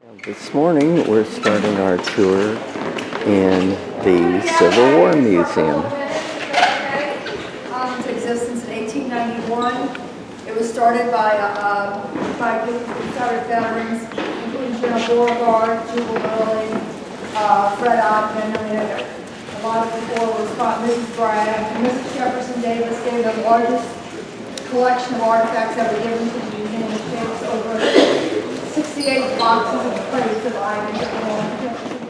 This morning we're starting our tour in the Civil War Museum. Into existence in 1891. It was started by a group of Confederate veterans, including General Beauregard, Jubal Early, Fred Ottman. A lot of people were responsible. Mrs. Bragg, Mrs. Jefferson Davis gave the largest collection of artifacts ever given to the museum, which gave us over 68 boxes of crates of items that belong to Jefferson Davis.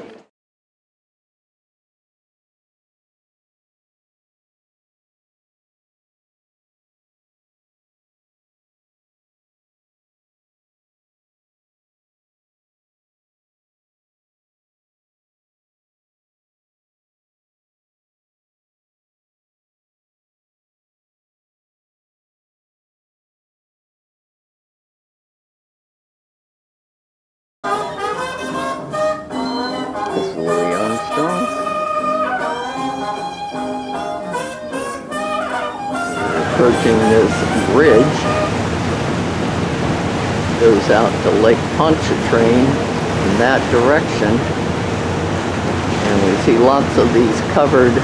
This is Louis Armstrong. Approaching this bridge, goes out to Lake Pontchartrain in that direction, and we see lots of these covered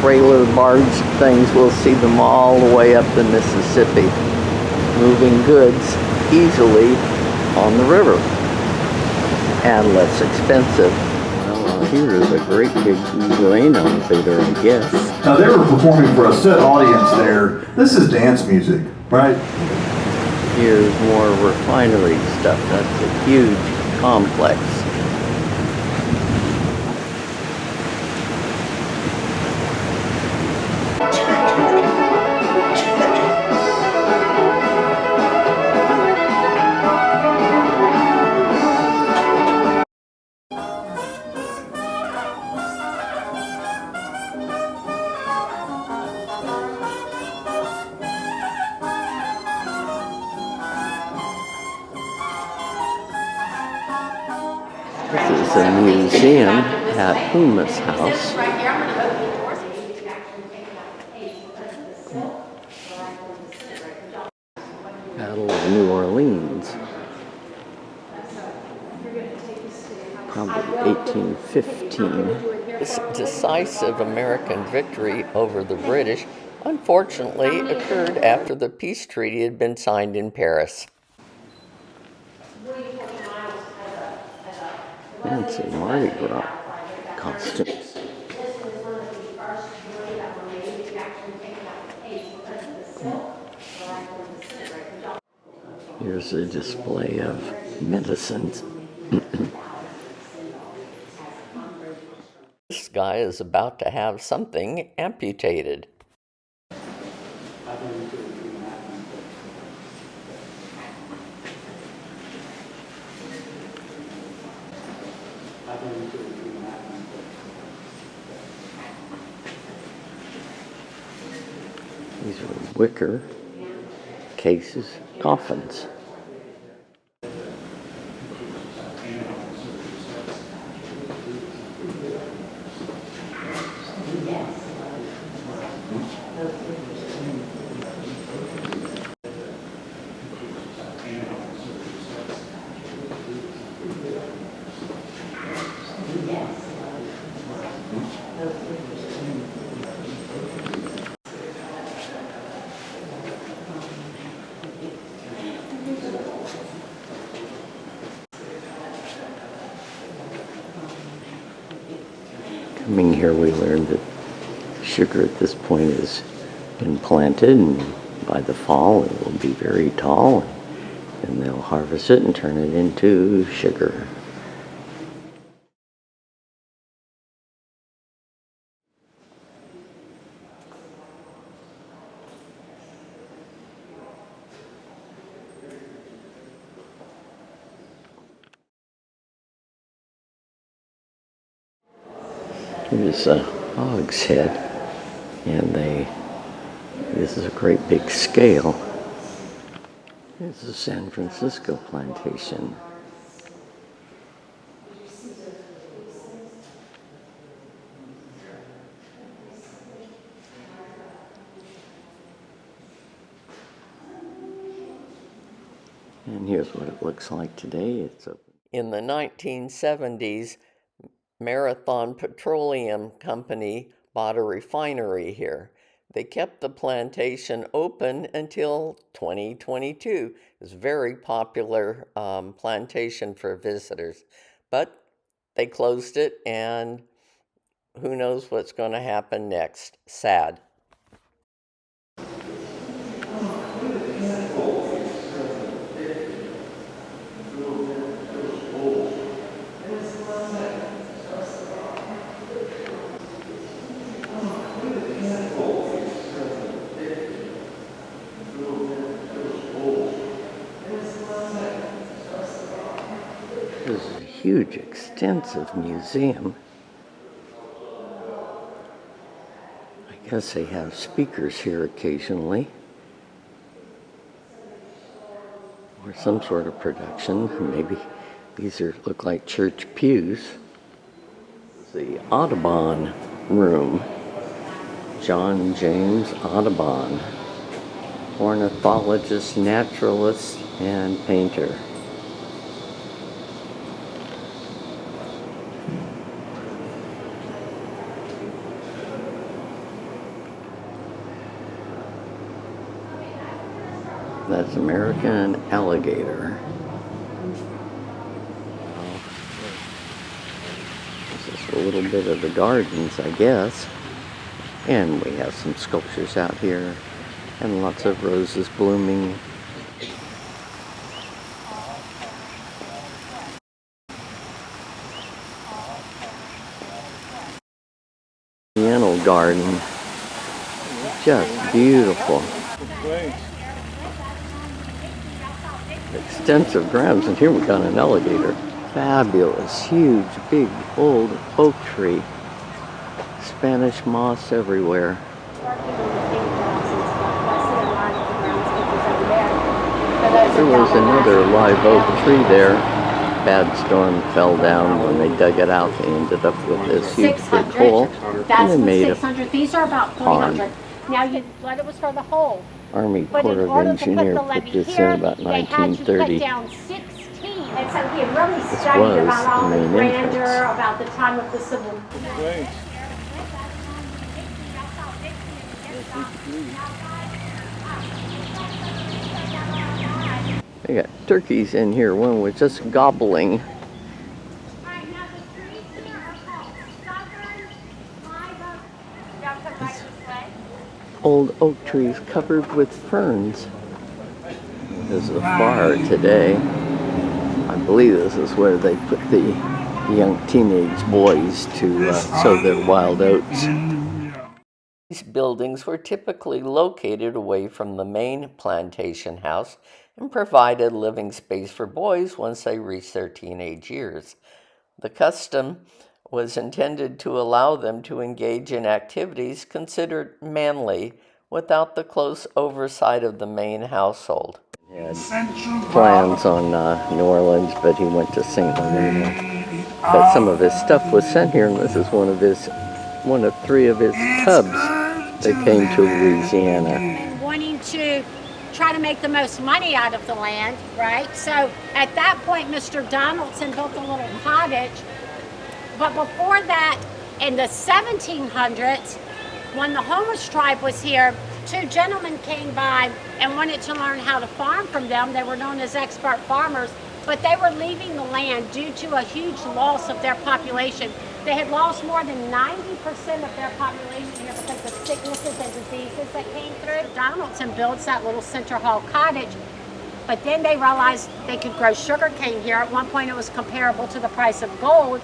trailer barge things. We'll see them all the way up the Mississippi, moving goods easily on the river and less expensive. Well, here is a great big grain elevator, I guess. Now they were performing for a set audience there. This is dance music, right? Here's more refinery stuff. That's a huge complex. This is a museum at Houmas House. Battle of New Orleans. Probably 1815. This decisive American victory over the British unfortunately occurred after the peace treaty had been signed in Paris. Fancy Mardi Gras costumes. Here's a display of medicines. This guy is about to have something amputated. These are wicker cases, coffins. Coming here, we learned that sugar at this point has been planted, and by the fall it will be very tall, and they'll harvest it and turn it into sugar. Here's a hog's head, and this is a great big scale. Here's the San Francisco plantation. And here's what it looks like today. It's open. In the 1970s, Marathon Petroleum Company bought a refinery here. They kept the plantation open until 2022. It's a very popular plantation for visitors. But they closed it, and who knows what's going to happen next. Sad. This is a huge, extensive museum. I guess they have speakers here occasionally, or some sort of production. Maybe these look like church pews. The Audubon Room. John James Audubon, ornithologist, naturalist, and painter. That's American alligator. This is a little bit of the gardens, I guess. And we have some sculptures out here and lots of roses blooming. Piano garden, just beautiful. Extensive grounds, and here we got an alligator. Fabulous, huge, big, old oak tree. Spanish moss everywhere. There was another live oak tree there. Bad storm fell down. When they dug it out, they ended up with this huge big hole. And they made a 600. These are about 300. Now, it was for the hole. Army Corps of Engineer put this in about 1930. They had to put down 16. And so he had really studied about all the grandeur, about the time of the Civil War. They got turkeys in here. One was just gobbling. Old oak trees covered with ferns. There's a bar today. I believe this is where they put the young teenage boys to sow their wild oats. These buildings were typically located away from the main plantation house and provided living space for boys once they reached their teenage years. The custom was intended to allow them to engage in activities considered manly without the close oversight of the main household. He had plans on New Orleans, but he went to St. Helena. But some of his stuff was sent here, and this is one of 3 of his cubs that came to Louisiana. Wanting to try to make the most money out of the land, right? So at that point, Mr. Donaldson built a little cottage. But before that, in the 1700s, when the Houmas tribe was here, 2 gentlemen came by and wanted to learn how to farm from them. They were known as expert farmers, but they were leaving the land due to a huge loss of their population. They had lost more than 90% of their population here because of sicknesses and diseases that came through. Donaldson builds that little center hall cottage, but then they realized they could grow sugar cane here. At one point it was comparable to the price of gold.